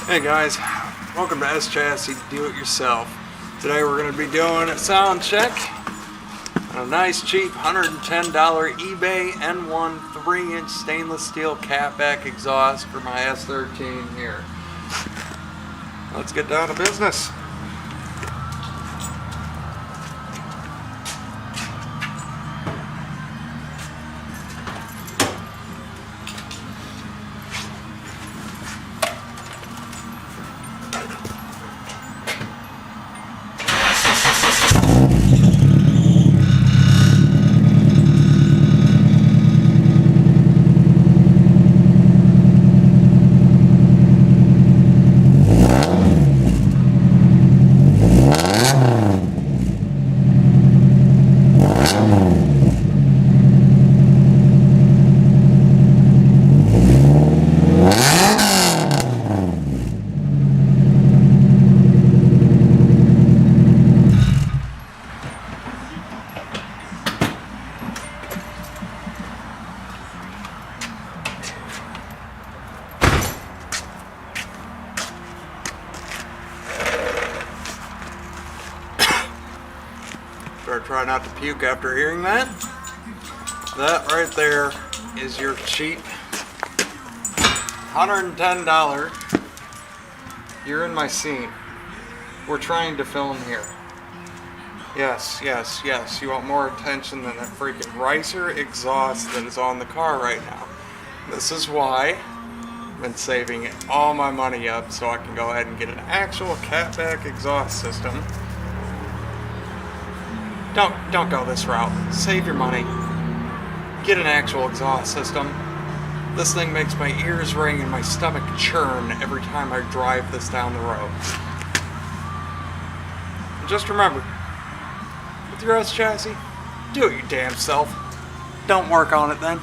Hey guys, welcome to S Chassis Do It Yourself. Today we're going to be doing a sound check on a nice cheap $110 eBay N1 3-inch stainless steel Catback exhaust for my S13 here. Let's get down to business. Better try not to puke after hearing that. That right there is your cheap $110. You're in my scene. We're trying to film here. Yes, yes, yes. You want more attention than that freaking ricer exhaust that is on the car right now. This is why I've been saving all my money up so I can go ahead and get an actual Catback exhaust system. Don't go this route. Save your money. Get an actual exhaust system. This thing makes my ears ring and my stomach churn every time I drive this down the road. And just remember, with your S chassis, do it your damn self. Don't work on it then.